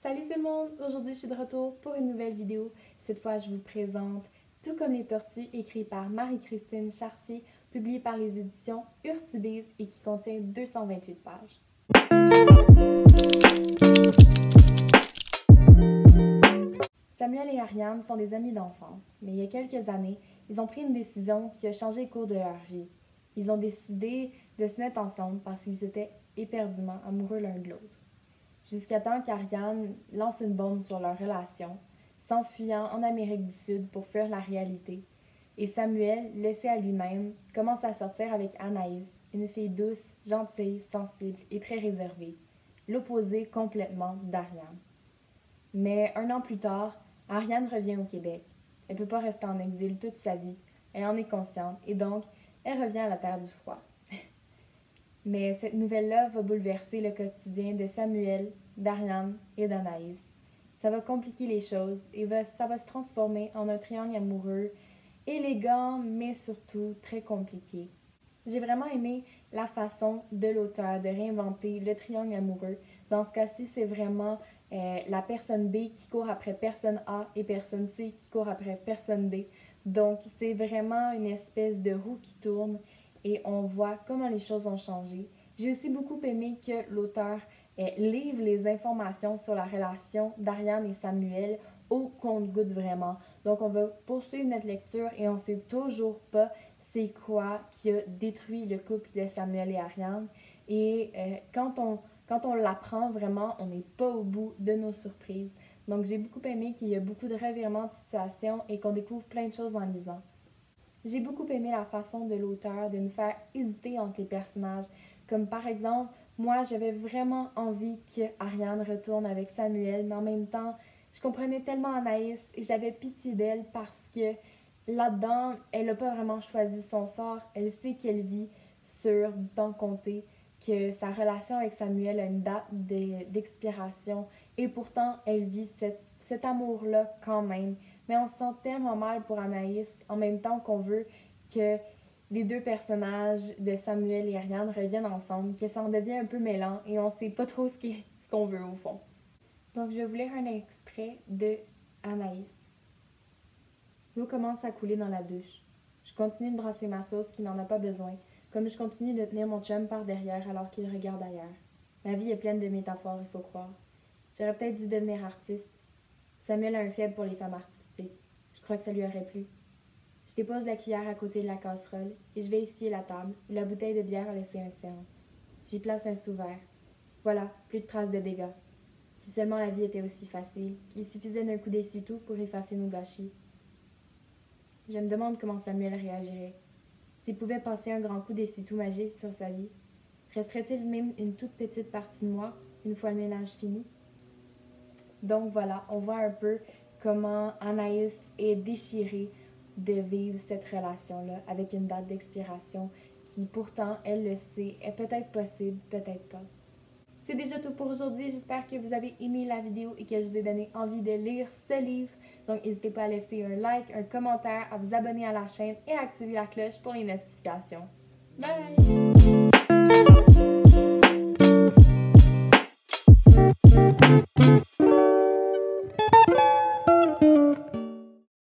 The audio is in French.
Salut tout le monde! Aujourd'hui, je suis de retour pour une nouvelle vidéo. Cette fois, je vous présente Tout comme les tortues, écrit par Marie-Christine Chartier, publié par les éditions Urtubise et qui contient 228 pages. Samuel et Ariane sont des amis d'enfance, mais il y a quelques années, ils ont pris une décision qui a changé le cours de leur vie. Ils ont décidé de se mettre ensemble parce qu'ils étaient éperdument amoureux l'un de l'autre. Jusqu'à temps qu'Ariane lance une bombe sur leur relation, s'enfuyant en Amérique du Sud pour fuir la réalité. Et Samuel, laissé à lui-même, commence à sortir avec Anaïs, une fille douce, gentille, sensible et très réservée, l'opposé complètement d'Ariane. Mais un an plus tard, Ariane revient au Québec. Elle ne peut pas rester en exil toute sa vie, elle en est consciente et donc elle revient à la terre du froid. Mais cette nouvelle-là va bouleverser le quotidien de Samuel, d'Ariane et d'Anaïs. Ça va compliquer les choses et ça va se transformer en un triangle amoureux élégant, mais surtout très compliqué. J'ai vraiment aimé la façon de l'auteur de réinventer le triangle amoureux. Dans ce cas-ci, c'est vraiment la personne B qui court après personne A et personne C qui court après personne B. Donc, c'est vraiment une espèce de roue qui tourne et on voit comment les choses ont changé. J'ai aussi beaucoup aimé que l'auteur livre les informations sur la relation d'Ariane et Samuel au compte-gouttes vraiment. Donc, on va poursuivre notre lecture et on ne sait toujours pas c'est quoi qui a détruit le couple de Samuel et Ariane. Et quand on l'apprend vraiment, on n'est pas au bout de nos surprises. Donc, j'ai beaucoup aimé qu'il y a beaucoup de revirements de situation et qu'on découvre plein de choses en lisant. J'ai beaucoup aimé la façon de l'auteur de nous faire hésiter entre les personnages. Comme par exemple, moi, j'avais vraiment envie que Ariane retourne avec Samuel, mais en même temps, je comprenais tellement Anaïs et j'avais pitié d'elle parce que là-dedans, elle n'a pas vraiment choisi son sort. Elle sait qu'elle vit sur du temps compté, que sa relation avec Samuel a une date d'expiration et pourtant, elle vit cet amour-là quand même. Mais on se sent tellement mal pour Anaïs en même temps qu'on veut que les deux personnages de Samuel et Ariane reviennent ensemble, que ça en devient un peu mêlant et on ne sait pas trop ce qu'on veut au fond. Donc je vais vous lire un extrait de Anaïs. L'eau commence à couler dans la douche. Je continue de brasser ma sauce qui n'en a pas besoin, comme je continue de tenir mon chum par derrière alors qu'il regarde ailleurs. Ma vie est pleine de métaphores, il faut croire. J'aurais peut-être dû devenir artiste. Samuel a un faible pour les femmes artistiques. Je crois que ça lui aurait plu. Je dépose la cuillère à côté de la casserole et je vais essuyer la table où la bouteille de bière a laissé un cerne. J'y place un sous-verre. Voilà, plus de traces de dégâts. Si seulement la vie était aussi facile, qu'il suffisait d'un coup d'essuie-tout pour effacer nos gâchis. Je me demande comment Samuel réagirait. S'il pouvait passer un grand coup d'essuie-tout magique sur sa vie, resterait-il même une toute petite partie de moi une fois le ménage fini? Donc voilà, on voit un peu comment Anaïs est déchirée de vivre cette relation-là avec une date d'expiration qui pourtant, elle le sait, est peut-être possible, peut-être pas. C'est déjà tout pour aujourd'hui. J'espère que vous avez aimé la vidéo et qu'elle vous a donné envie de lire ce livre. Donc, n'hésitez pas à laisser un like, un commentaire, à vous abonner à la chaîne et à activer la cloche pour les notifications. Bye!